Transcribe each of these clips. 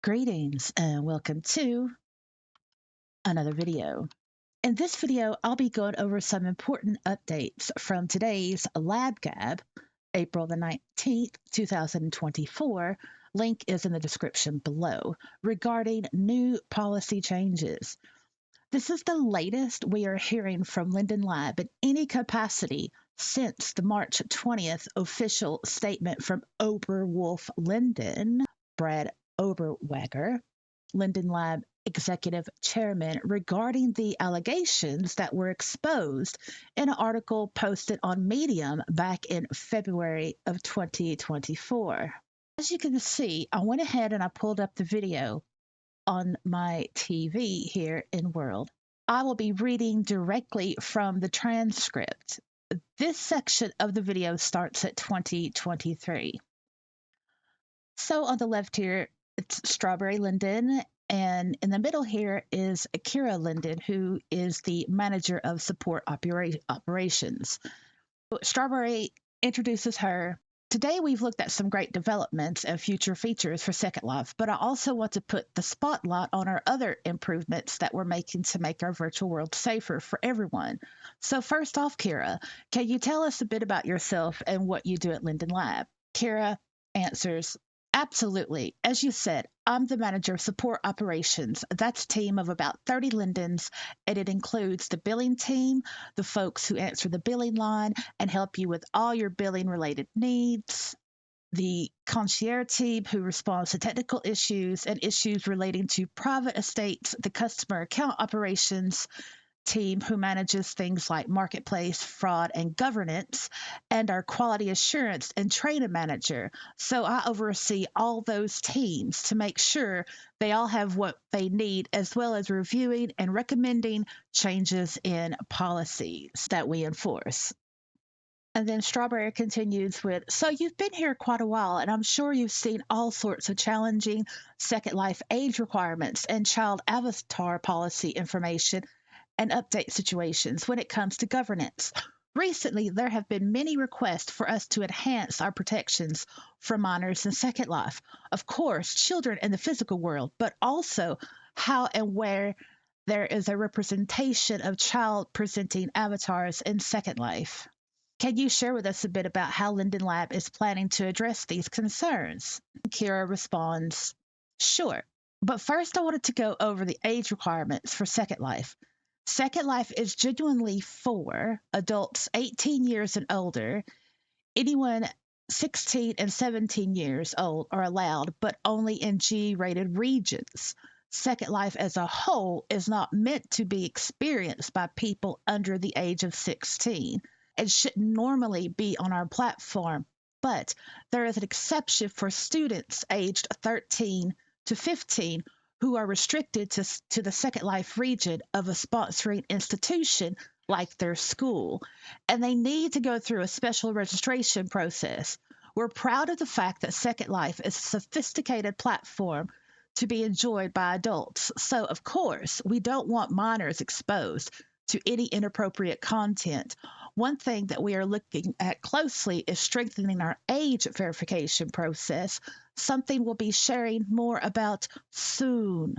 Greetings and welcome to another video. In this video, I'll be going over some important updates from today's Lab Gab, April the 19th, 2024. Link is in the description below regarding new policy changes. This is the latest we are hearing from Linden Lab in any capacity since the March 20th official statement from Oberwolf Linden, Brad Oberwager, Linden Lab executive chairman, regarding the allegations that were exposed in an article posted on Medium back in February of 2024. As you can see, I went ahead and I pulled up the video on my TV here in World. I will be reading directly from the transcript. This section of the video starts at 2023. So on the left here, it's Strawberry Linden, and in the middle here is Keira Linden, who is the manager of support operations. Strawberry introduces her. Today, we've looked at some great developments and future features for Second Life, but I also want to put the spotlight on our other improvements that we're making to make our virtual world safer for everyone. So first off, Keira, can you tell us a bit about yourself and what you do at Linden Lab? Keira answers, absolutely. As you said, I'm the manager of support operations. That's a team of about 30 Lindens, and it includes the billing team, the folks who answer the billing line and help you with all your billing related needs, the concierge team who responds to technical issues and issues relating to private estates, the customer account operations team who manages things like marketplace, fraud, and governance, and our quality assurance and training manager. So I oversee all those teams to make sure they all have what they need, as well as reviewing and recommending changes in policies that we enforce. And then Strawberry continues with, so you've been here quite a while, and I'm sure you've seen all sorts of challenging Second Life age requirements and child avatar policy information and update situations when it comes to governance. Recently, there have been many requests for us to enhance our protections for minors in Second Life. Of course, children in the physical world, but also how and where there is a representation of child-presenting avatars in Second Life. Can you share with us a bit about how Linden Lab is planning to address these concerns? Keira responds, sure. But first, I wanted to go over the age requirements for Second Life. Second Life is genuinely for adults 18 years and older. Anyone 16 and 17 years old are allowed, but only in G-rated regions. Second Life as a whole is not meant to be experienced by people under the age of 16 and should normally be on our platform, but there is an exception for students aged 13 to 15 who are restricted to the Second Life region of a sponsoring institution like their school, and they need to go through a special registration process. We're proud of the fact that Second Life is a sophisticated platform to be enjoyed by adults, so of course, we don't want minors exposed to any inappropriate content. One thing that we are looking at closely is strengthening our age verification process, something we'll be sharing more about soon.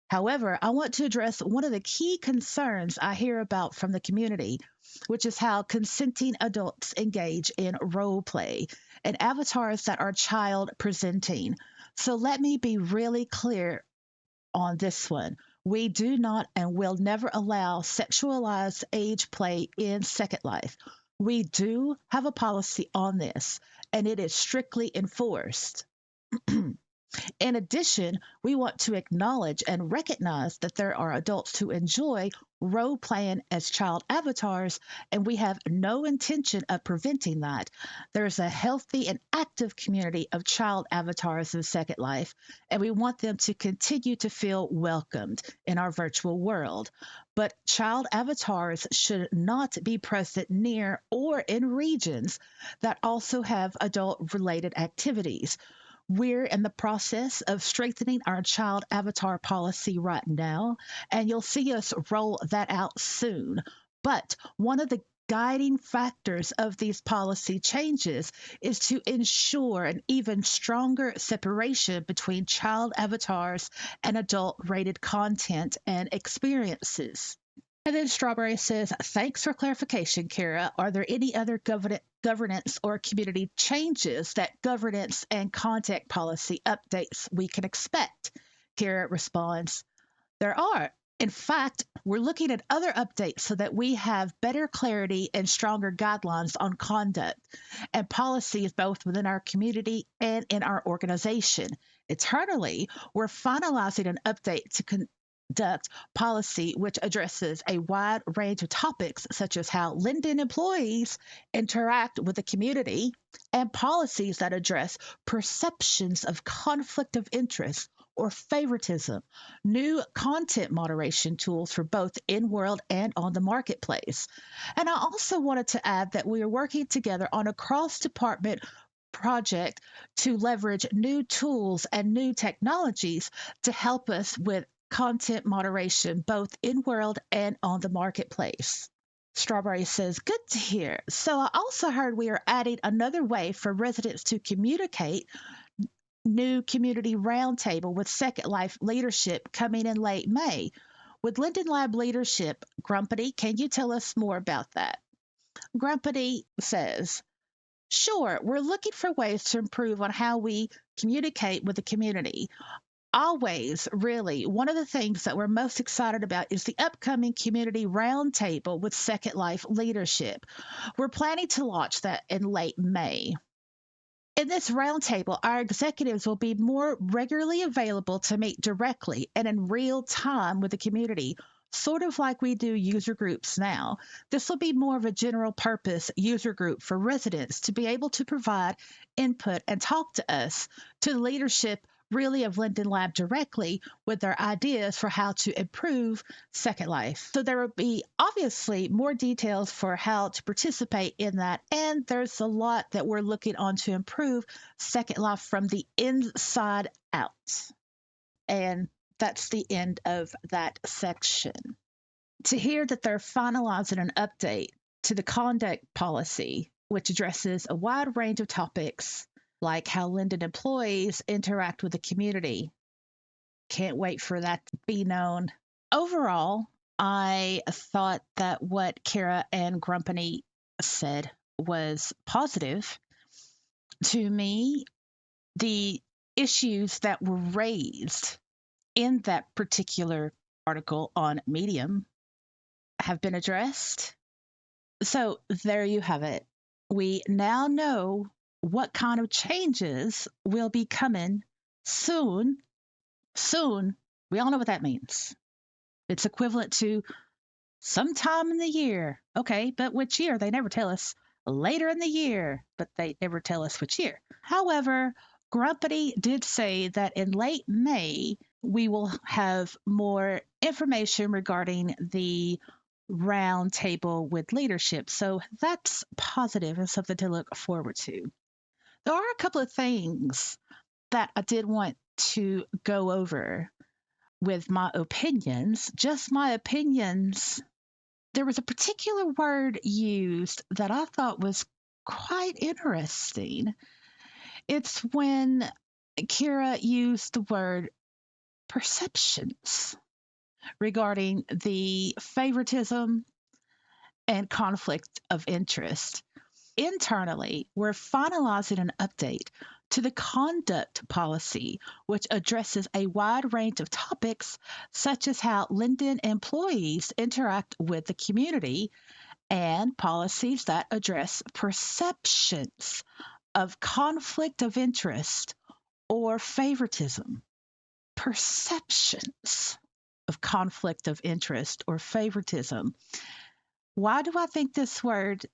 However, I want to address one of the key concerns I hear about from the community, which is how consenting adults engage in role play and avatars that are child presenting. So let me be really clear on this one. We do not and will never allow sexualized age play in Second Life. We do have a policy on this, and it is strictly enforced. In addition, we want to acknowledge and recognize that there are adults who enjoy role playing as child avatars, and we have no intention of preventing that. There's a healthy and active community of child avatars in Second Life, and we want them to continue to feel welcomed in our virtual world. But child avatars should not be present near or in regions that also have adult-related activities. We're in the process of strengthening our child avatar policy right now, and you'll see us roll that out soon. But one of the guiding factors of these policy changes is to ensure an even stronger separation between child avatars and adult rated content and experiences. And then Strawberry says, thanks for clarification, Keira. Are there any other governance or community changes that governance and content policy updates we can expect? Keira responds, there are. In fact, we're looking at other updates so that we have better clarity and stronger guidelines on conduct and policies both within our community and in our organization. Internally, we're finalizing an update to conduct policy which addresses a wide range of topics such as how Linden employees interact with the community and policies that address perceptions of conflict of interest or favoritism, new content moderation tools for both in world and on the marketplace. And I also wanted to add that we are working together on a cross department project to leverage new tools and new technologies to help us with content moderation, both in world and on the marketplace. Strawberry says, good to hear. So I also heard we are adding another way for residents to communicate, new community roundtable with Second Life leadership coming in late May. With Linden Lab leadership, Grumpity, can you tell us more about that? Grumpity says, sure, we're looking for ways to improve on how we communicate with the community. Always, really, one of the things that we're most excited about is the upcoming community roundtable with Second Life leadership. We're planning to launch that in late May. In this roundtable, our executives will be more regularly available to meet directly and in real time with the community, sort of like we do user groups now. This will be more of a general purpose user group for residents to be able to provide input and talk to us, to the leadership really of Linden Lab directly with their ideas for how to improve Second Life. So there will be obviously more details for how to participate in that. And there's a lot that we're looking on to improve Second Life from the inside out. And that's the end of that section. To hear that they're finalizing an update to the conduct policy, which addresses a wide range of topics like how Linden employees interact with the community. Can't wait for that to be known. Overall, I thought that what Keira and Grumpity said was positive. To me, the issues that were raised in that particular article on Medium have been addressed. So there you have it. We now know what kind of changes will be coming soon. Soon, we all know what that means. It's equivalent to sometime in the year. Okay, but which year? They never tell us. Later in the year, but they never tell us which year. However, Grumpity did say that in late May, we will have more information regarding the round table with leadership. So that's positive and something to look forward to. There are a couple of things that I did want to go over with my opinions, just my opinions. There was a particular word used that I thought was quite interesting. It's when Keira used the word perceptions regarding the favoritism and conflict of interest. Internally, we're finalizing an update to the conduct policy, which addresses a wide range of topics such as how Linden employees interact with the community and policies that address perceptions of conflict of interest or favoritism. Perceptions of conflict of interest or favoritism. Why do I think this word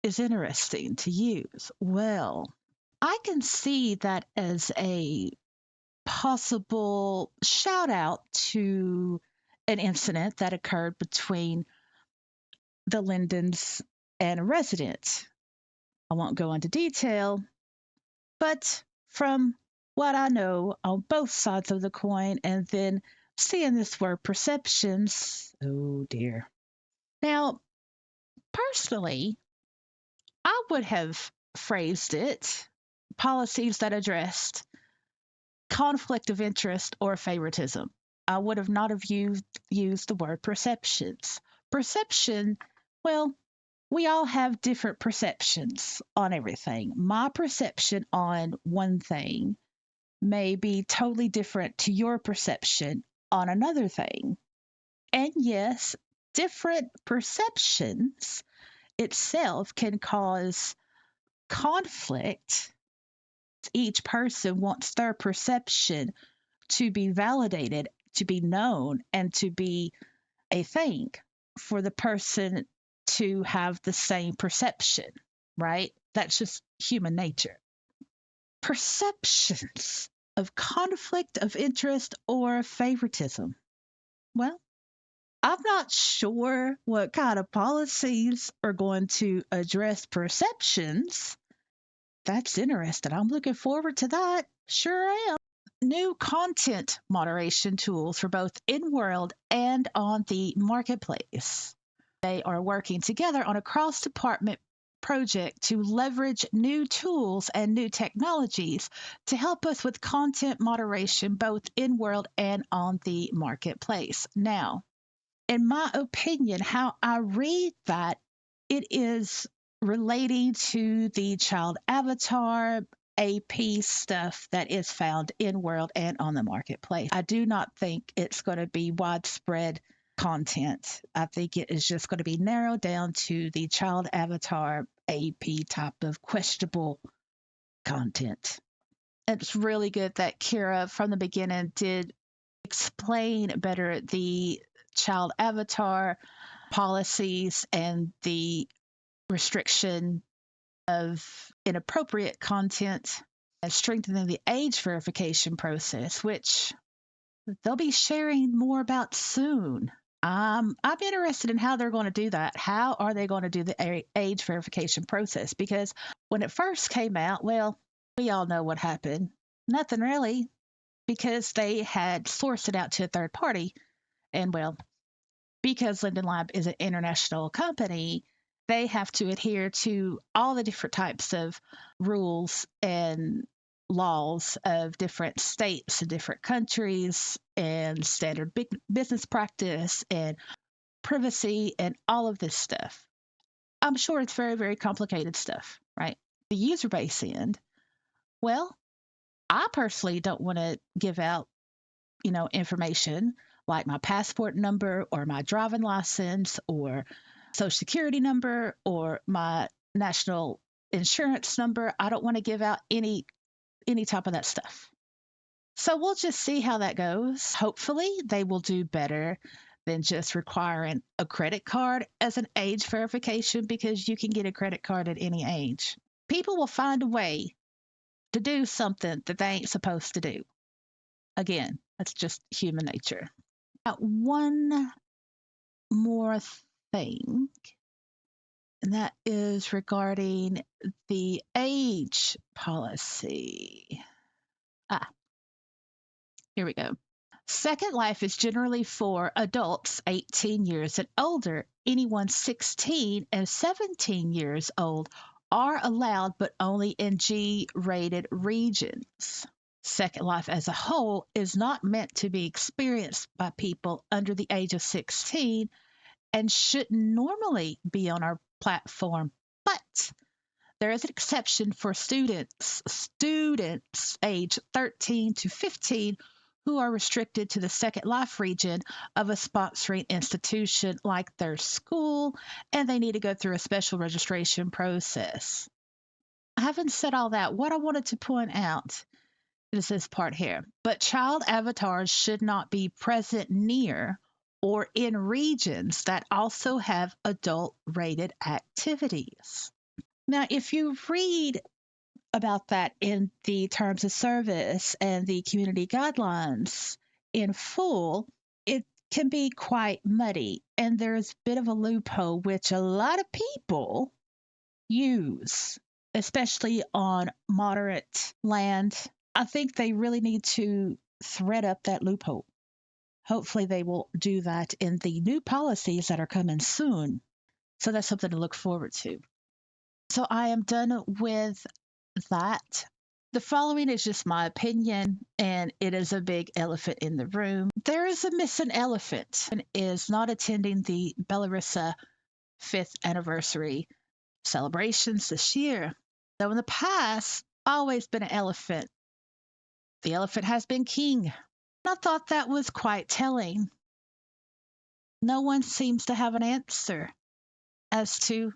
is interesting to use? Well, I can see that as a possible shout out to an incident that occurred between the Lindens and a resident. I won't go into detail, but from what I know on both sides of the coin, and then seeing this word perceptions, oh dear. Now, Personally, I would have phrased it policies that addressed conflict of interest or favoritism. I would have not have used the word perceptions. Perception, well, we all have different perceptions on everything. My perception on one thing may be totally different to your perception on another thing. And yes, different perceptions itself can cause conflict. Each person wants their perception to be validated, to be known, and to be a thing for the person to have the same perception, right? That's just human nature. Perceptions of conflict of interest or favoritism. Well, I'm not sure what kind of policies are going to address perceptions. That's interesting. I'm looking forward to that. Sure am. New content moderation tools for both in world and on the marketplace. They are working together on a cross department project to leverage new tools and new technologies to help us with content moderation both in world and on the marketplace. Now, in my opinion, how I read that, it is relating to the child avatar AP stuff that is found in world and on the marketplace. I do not think it's going to be widespread content. I think it is just going to be narrowed down to the child avatar AP type of questionable content. It's really good that Keira from the beginning did explain better the child avatar policies and the restriction of inappropriate content and strengthening the age verification process, which they'll be sharing more about soon. I'm interested in how they're going to do that. How are they going to do the age verification process? Because when it first came out, well, we all know what happened. Nothing really, because they had sourced it out to a third party. And well, because Linden Lab is an international company, they have to adhere to all the different types of rules and laws of different states and different countries and standard business practice and privacy and all of this stuff. I'm sure it's very, very complicated stuff, right? The user base end, well, I personally don't want to give out, information like my passport number or my driving license or social security number or my national insurance number. I don't want to give out any type of that stuff. So we'll just see how that goes. Hopefully they will do better than just requiring a credit card as an age verification, because you can get a credit card at any age. People will find a way to do something that they ain't supposed to do. Again, that's just human nature. Now, one more thing, and that is regarding the age policy. Here we go. Second Life is generally for adults 18 years and older. Anyone 16 and 17 years old are allowed, but only in G-rated regions. Second Life as a whole is not meant to be experienced by people under the age of 16 and shouldn't normally be on our platform, but there is an exception for students age 13 to 15 who are restricted to the Second Life region of a sponsoring institution like their school, and they need to go through a special registration process. Having said all that, what I wanted to point out is this part here. But child avatars should not be present near or in regions that also have adult-rated activities. Now, if you read about that in the terms of service and the community guidelines in full, it can be quite muddy. And there's a bit of a loophole, which a lot of people use, especially on moderate land. I think they really need to thread up that loophole. Hopefully, they will do that in the new policies that are coming soon. So that's something to look forward to. So I am done with that. The following is just my opinion, and it is a big elephant in the room. There is a missing elephant, and is not attending the Belarusa 5th anniversary celebrations this year. Though in the past, always been an elephant. The elephant has been king. I thought that was quite telling. No one seems to have an answer as to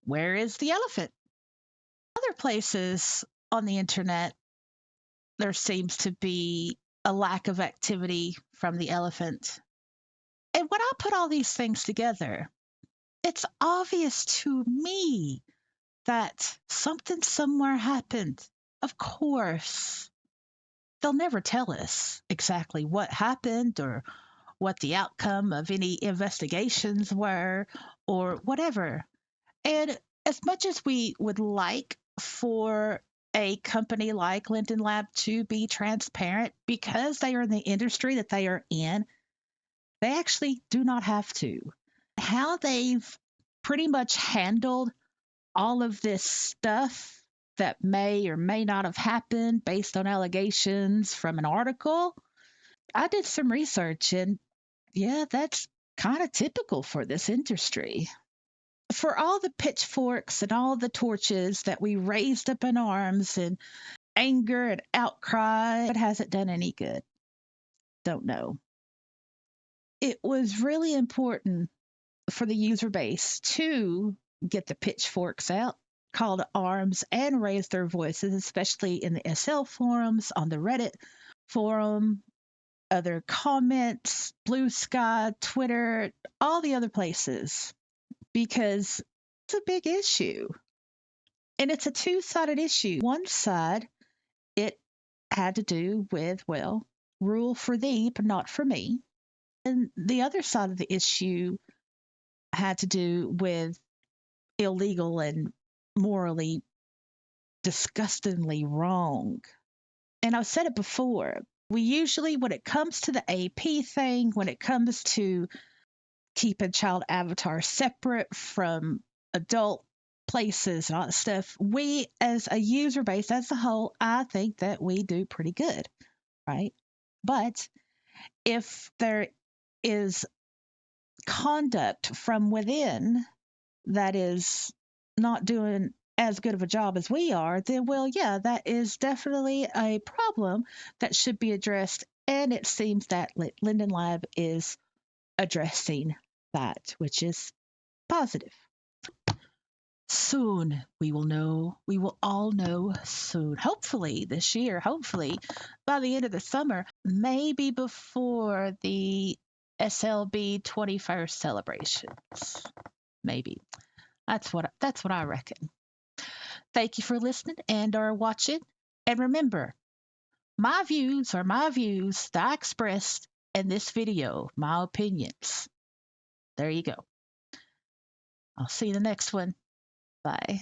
where is the elephant. Other places on the internet, there seems to be a lack of activity from the elephant. And when I put all these things together, it's obvious to me that something somewhere happened. Of course, they'll never tell us exactly what happened or what the outcome of any investigations were or whatever. And as much as we would like for a company like Linden Lab to be transparent because they are in the industry that they are in, they actually do not have to. How they've pretty much handled all of this stuff that may or may not have happened based on allegations from an article, I did some research and yeah, that's kind of typical for this industry. For all the pitchforks and all the torches that we raised up in arms and anger and outcry, it hasn't done any good. Don't know. It was really important for the user base to get the pitchforks out, call to arms, and raise their voices, especially in the SL forums, on the Reddit forum, other comments, Blue Sky, Twitter, all the other places, because it's a big issue. And it's a two-sided issue. One side, it had to do with, well, rule for thee, but not for me. And the other side of the issue had to do with illegal and morally disgustingly wrong. And I've said it before. We usually, when it comes to the AP thing, when it comes to keeping child avatars separate from adult places and all that stuff, we as a user base as a whole, I think that we do pretty good, right? But if there is conduct from within that is not doing as good of a job as we are, then, well, yeah, that is definitely a problem that should be addressed. And it seems that Linden Lab is addressing that, which is positive. Soon we will know. We will all know soon. Hopefully this year, hopefully by the end of the summer, maybe before the SLB 21st celebrations. Maybe. That's what I reckon. Thank you for listening and or watching. And remember, my views are my views that I expressed in this video, my opinions. There you go. I'll see you in the next one. Bye.